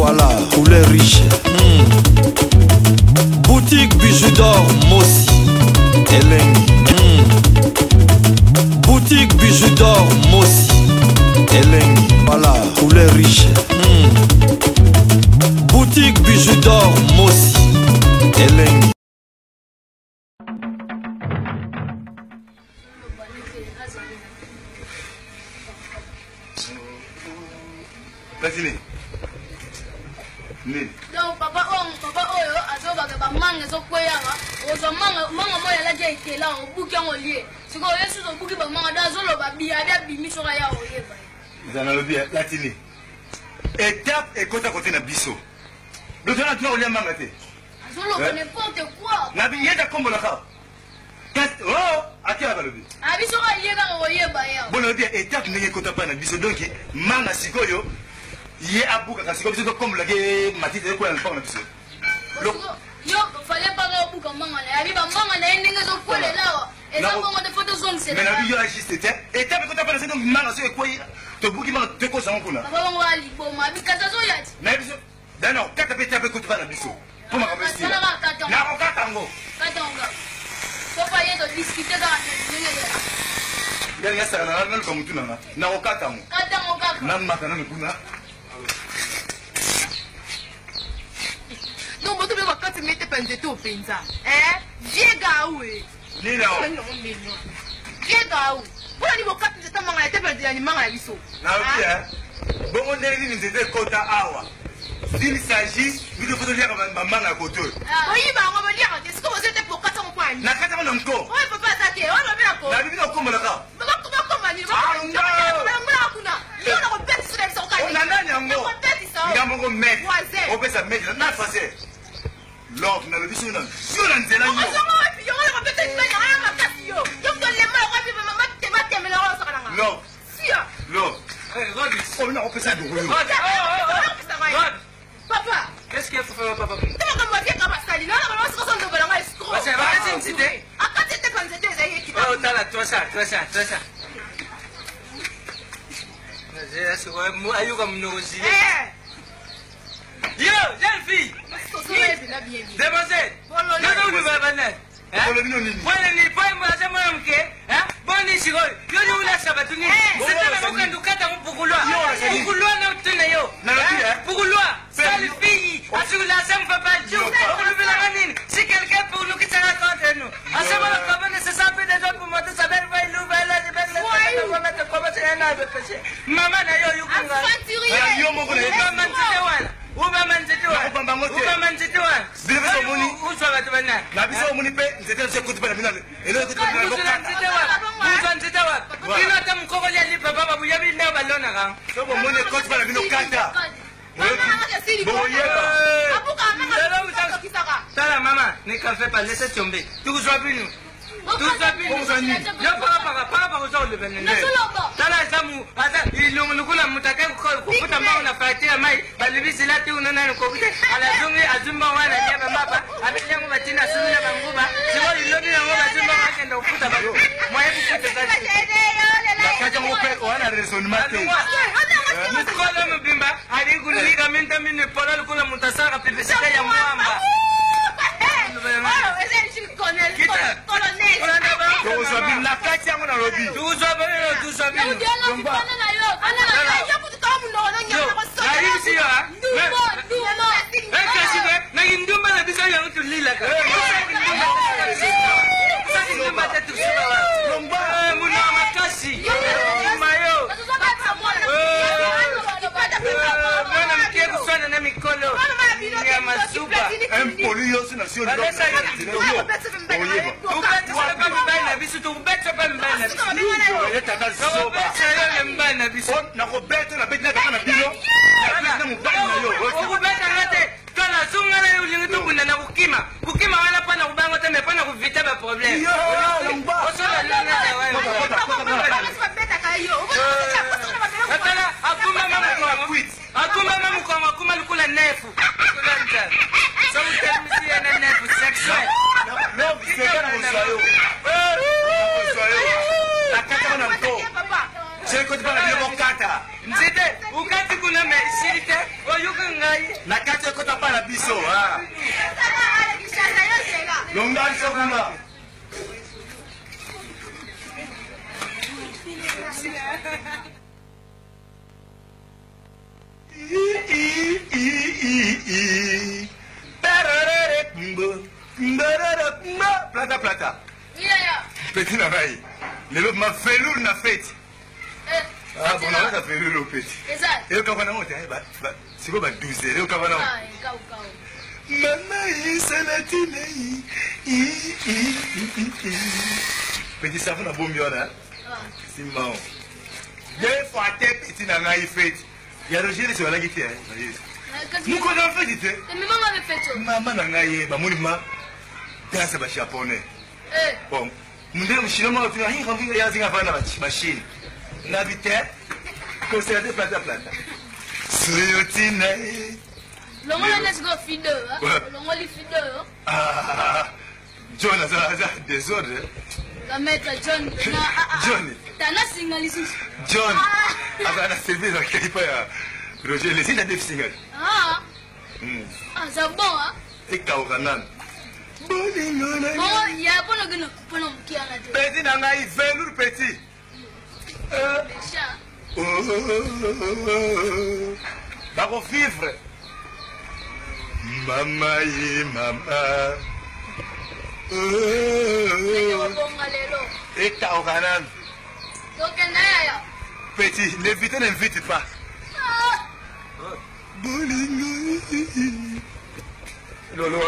Voilà, poulet riche. Boutique bijoux d'or, Mossi. Elengi. Boutique bijoux d'or, Mossi. Elengi. Voilà, poulet riche. Boutique bijoux d'or, Mossi. Elengi. Vas-y, donc papa oyo azobaka bamanga ezokweyanga ozwa manga moyo alaja ekela obuki yango lie sikoyo yesu obuki bamanga da azoloba biyabi abimi soka ya oyeba zanalobi latini étape ekota kote na biso lotona tuna olia manga te azoloba n'importe quoi nabi yeta kombolaka akela balobi abiso ka lie kaka oyeba ya bon lobi étape ndenge ekota pa na biso donc manga sikoyo ye abukaka sikoyo biso tokombolake matite ekola mpona na biso yo fallait pas obuka manga na yabi bamanga na ye ndenge ezokwelela eza bongo de photo zone c'est mais nabi yo agiste te étape ekota pa na se donc manga so ekweyi tobuki manga tokozango kuna papa bango aliboma bikata zoyati na biso dano kata pe étape ekota pa na biso po makambo esila nakokata yango katonga sofa ye todiscute kaka ndenge yani yasaka na naluka mutu nanga nakokata yango katango kaka namata nano kuna non boto be bakati mete panzete openza viega we nina viega we mpona ni bokati nzete manga na te panzela ni manga na biso naobi bongo ndenge nini nzete ekota awa s'il s'agit bito fo toliaka bamanga ya koto oyiba yango boliaka te siko bozo te pokata ngo kwani nakataka na nko oyo papa aza te oyo babelako nabi bino okombolaka bakoma nini bakombolaka kuna yo na kobetisa na biso kokani nandani yango nga moko mete Voisin. opesa mete na fase love nalobi so na yo na nzela yo yongo na kobeta libanya aya makasi yo yo tolema yokobi matemela oyo sokalanga love sia love obina opesa dokoyo papa qu'est-ce qu'il faut faire papa tellement comme vie comme ça là on va se concentrer dans la escroc parce que va c'est une idée akati te panzete ezali ekita oh tala toi ça j'ai ce ouais moi ayuka mnozi yo jeune fille demoiselle ndio ni baba nani olobino nini bwana ni pai mwaza mwanamke boni sigoy yo ni una sabatuni sasa na ukandukata mpukulwa na utene yo pukulwa sale fille asula sam papa jo okulubila nini si quelqu'un pour nous qui sera contre nous asema la cabane se sape des autres pour moi de saber va nous va la de mama na yo yukunga yo moko Uba manzete wana biso moni uswa batu bana na biso moni pe nzete se kuti bana binale elo kuti bana uswa nzete wana bino ta mukoko ya lipa baba buyabi na balona kan so bo moni kuti bana bino kata tala mama ne café pas laisser tomber tu sois bino yo papa uzo le benende tala samu ata ilungulukula mutake kukuta mbao na fatia mai balibisi lati unana ko kute ala zungi azumba wana nyaba mapa abilengo batina sumila banguba siwo ilobi yango bazumba wakenda ukuta balo mwaebu kute zati kaja ngope wana raisonnement te mukolo mbimba ali kunika minta mine polal kula mutasaka pipesika ya mwamba na kati yango na lobi impoli yo sina sio ndo Nzite ukati kuna mesirite oyuka ngai plata plata. Yeah. Petit na ngai. Lelo ma velours na fête. Ah bon, on a fait le petit. Exact. Et quand on a monté, c'est quoi 12 heures quand on a. Ah, maman, c'est la tine. Petit ça va bon mieux là. C'est marrant. Deux fois tête petit na ngai fête. Il y a Roger sur la guitare. Nous connaissons fait. Mais maman avait fait ça. Maman na ngai ba monima danse ba japonais. Bon, nous devons chinois tu rien quand il y a des enfants dans la machine. Navitaire, concert de plata plata. Soyotine. Longo let's go fideux. Longo li fideux. Ah, John a désordre. La maître John. John. T'as la single ici. John. Avant la service dans quel pas Roger les signes de single. Ah, c'est bon hein. Et Kaoranan. Bon, il y a bon que nous qui a la tête. Petit n'a pas velours petit. Va vivre. Maman et maman. Et Kaoranan. Donc, petit, l'éviter n'invite pas. Lolo,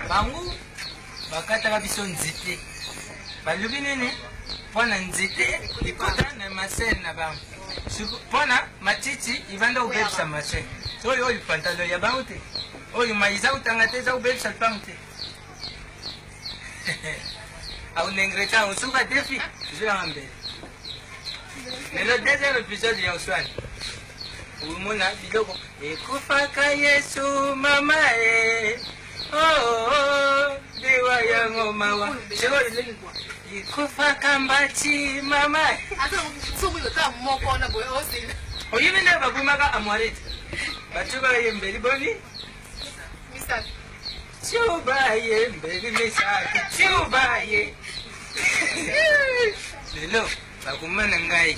bango bakataka biso nzete balobi nini mpona nzete ekota na masene na bango mpona matiti ivanda kobebisa masene oyo pantalo ya bango te oyo maiza kotanga te eza kobebisa lupango te aunengreta osuka defi zoyanga mbele lelo deuxième épisode ya oswani umona biloko ekufaka yesu mama e dewa yango mawa ekufaka mbati mama oyibi nde babumaka amwarete bacukaka ye mbeli boni cubaye mbeli misaki cubaye lelo bakumana ngai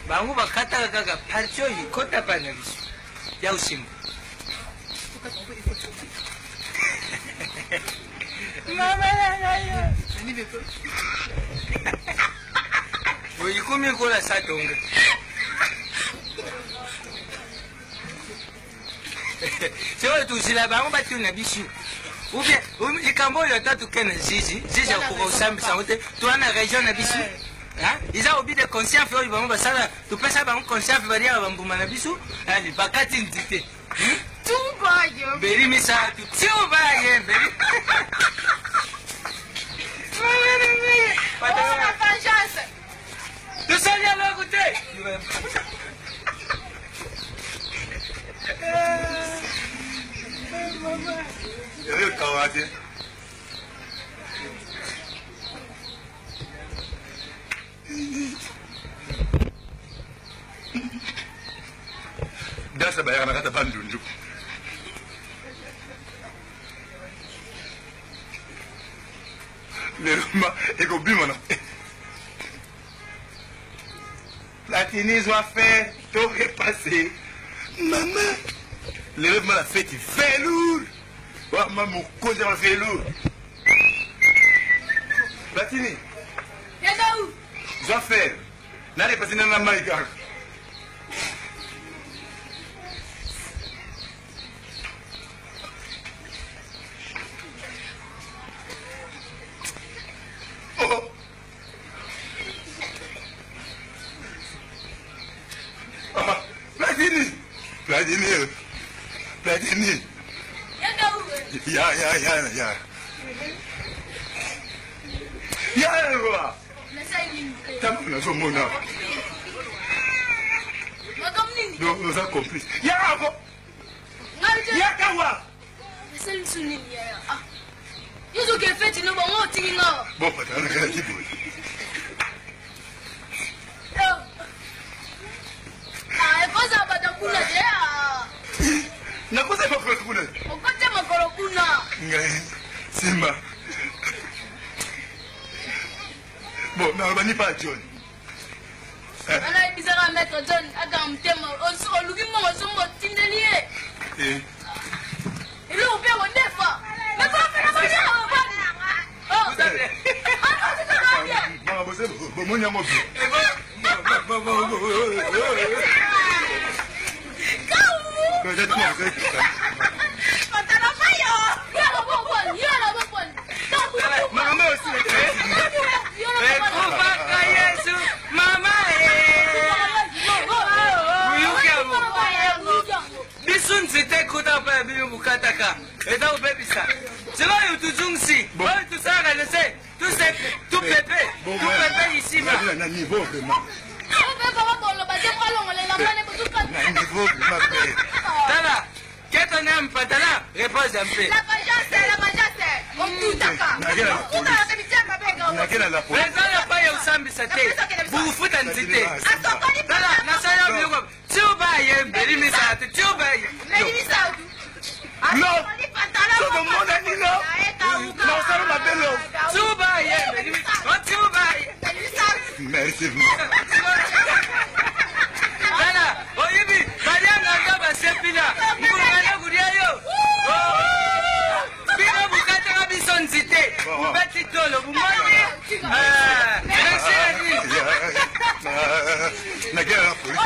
bango bakataka kaka parti oyo ekota pa na biso ya osimba mama na ngai oyikomi ekola satonga seoyo tuzila bango batuna biso ubie likambo oyo ata tuke na zizi akoka osambisa yango te toa na région na biso iza obi de conscience oyo bango basala topesa bango conscience baliaka bambuma na biso ali bakati nzite mbeli misatu tubaye mbeli tosali eloko te dasa bayana kata bandundu le roma ekobimana la Tunisie doit faire tout repasser maman le roma la fête velours wa maman cause de velours la Tunisie doit faire na repasser na maïka. Platini. Ya. Ya quoi. T'as pas son mona. Donc nous avons compris. Ya quoi. Ya quoi. C'est le souvenir. Ah. Ils ont fait une bonne tingino. Bon, pas dans la qui bouge. Nakosa makolo kuna. Okote makolo kuna. Ngai. Simba. Bon, na bani pa John. ana ebisaka maître John aka mtema oluki mongo sombo tindeli ye ele opia kodefa C'était quoi ta père Bukataka et dans le baby ça. C'est là où tu joues ici. Tout ça, tout pépé ici. Niveau vraiment. Tala, qu'est-ce qu'on aime pas Tala? Repose un peu. La majase. On tout d'accord. Président pas au sambi sate. Vous foutez en cité. Tala, na saya mieux. Tu vas y Belimisa, tu vas y. Non, tout le monde a dit non. Non, ça m'a belle. Tu vas y Belimisa. Tu vas y. Merci. Tala, oyibi, Mariana ngaba sepina. Mukana gudiayo. Bino bukata kabison cité. Bati tolo, bumani. Merci. La guerre à la police.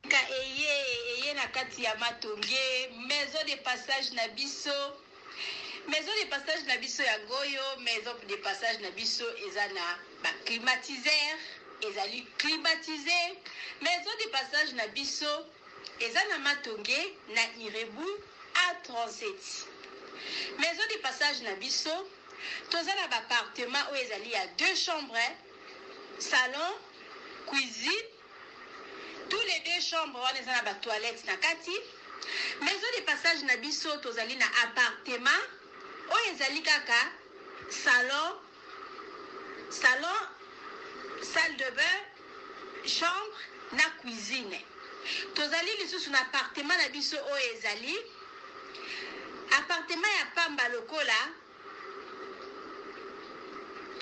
Eye na kati ya matonge maison de passage na biso ya goyo maison de passage na biso eza na ba climatiseur ezali climatisé maison de passage na biso eza na matonge na Irebu A37 maison de passage na biso toza na ba appartement oyo ezali ya 2 chambres salon cuisine. Tous les 2 chambres, on est dans la toilette na kati. Maison de passage na biso tozali na appartement. O ezali kaka salon, salle de bain, chambre na cuisine. Tozali lisusu na appartement na biso o ezali appartement ya pamba lokola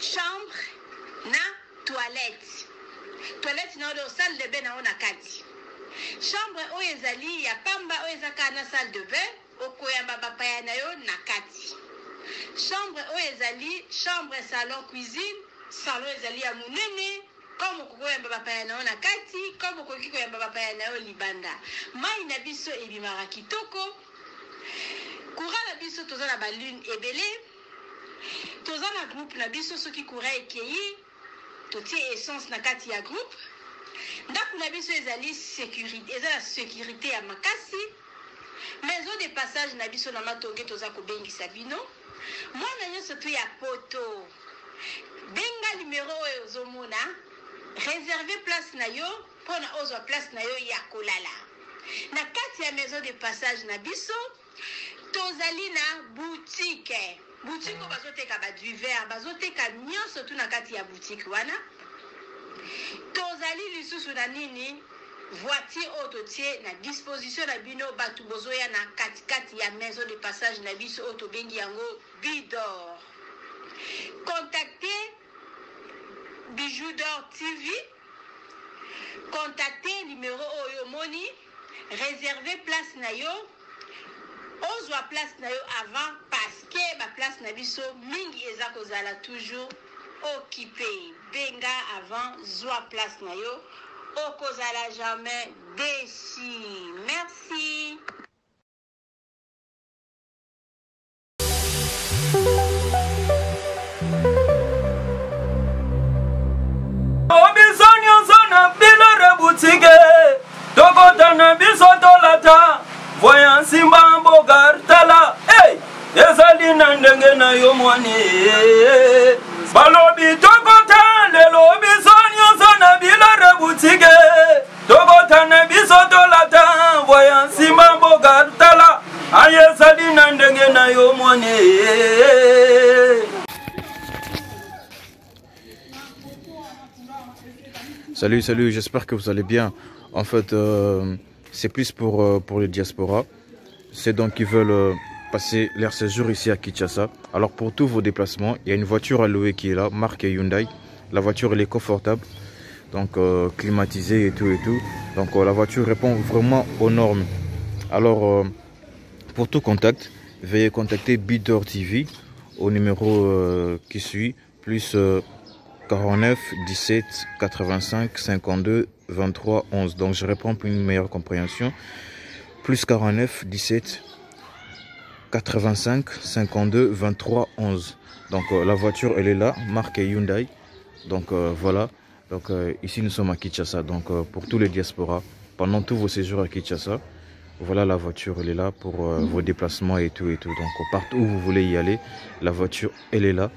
chambre na toilette. Toilette na odo salle de bain na ona kati. Chambre oyo ezali ya pamba oyo ezaka na salle de bain okoyamba bapaya na yo na kati. Chambre oyo ezali chambre salon cuisine salon ezali ya munene comme okoyamba bapaya na yo na kati comme okoki koyamba bapaya na yo libanda. Mai na biso ebimaka kitoko. Courant na biso toza na balune ebele. Toza na groupe na biso soki courant ekeyi totie essence na kati ya groupe. Ndako na biso ezali sécurité, eza la sécurité ya makasi. Maison de passage na biso na matonge toza kobengisa bino. Mwana nyonso tu ya poto. Benga numéro oyo ozomona. Réserver place na yo pona ozwa place na yo ya kolala. Na kati ya maison de passage na biso tozali na boutique. boutique bazoteka ba du verre bazoteka nyonso tu na kati ya boutique wana tozali lisusu na nini voiture autotie na disposition na bino batu bozoya na kati ya maison de passage na biso auto bengi yango Bidor. Contactez Bijou d'Or TV. Contactez numéro Oyo Moni. Réservez place na yo. Ozwa place na yo avant parce que ma place na biso mingi eza kozala toujours occupé. Benga avant zwa place na yo. Okozala jamais déçu. Merci. Tokotana bisotolata voyant simba bogartala hey ezali na ndenge na yo mwani balobi tokota lelo bisonyo sona bilore butike tokotana bisotolata voyant simba bogartala ayezali na ndenge na yo mwani. Salut, j'espère que vous allez bien. En fait, c'est plus pour les diasporas. C'est donc qui veulent passer leur séjour ici à Kinshasa. Alors pour tous vos déplacements, il y a une voiture à louer qui est là, marque Hyundai. La voiture elle est confortable, donc climatisée et tout. Donc la voiture répond vraiment aux normes. Alors pour tout contact, veuillez contacter Bidor TV au numéro qui suit, plus 49 17 85 52 23 11. Donc je réponds pour une meilleure compréhension. Plus 49 17 85 52 23 11. Donc la voiture elle est là, marque Hyundai. Donc voilà. Donc ici nous sommes à Kinshasa. Donc pour tous les diasporas, pendant tous vos séjours à Kinshasa, voilà la voiture elle est là pour vos déplacements et tout. Donc partout où vous voulez y aller, la voiture elle est là.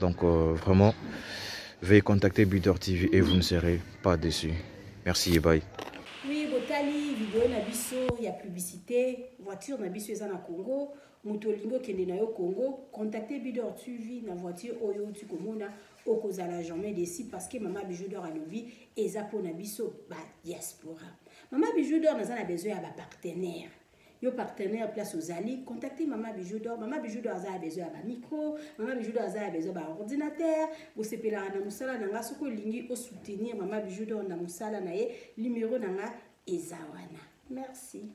Donc vraiment, veuillez contacter Bidor TV et vous ne serez pas déçus. Merci et bye. Oui, botali vidéo na biso, il y a publicité, voiture na biso eza na Congo, mutolingo kende na yo Congo, contactez Bidor TV na voiture oyo tu komona okozala jamais déçu parce que maman Bijou d'Or alobi eza po na biso ba diaspora. Maman Bijou d'Or naza na besoin ya ba partenaire. Yo partenaire place aux alliés, contactez Maman Bijou d'Or. Maman Bijou d'Or a besoin d'un micro, Maman Bijou d'Or a besoin d'un ordinateur. Vous savez là na musala nanga soko lingi au soutenir Maman Bijou d'Or na musala na ye numéro nanga ezawana. Merci.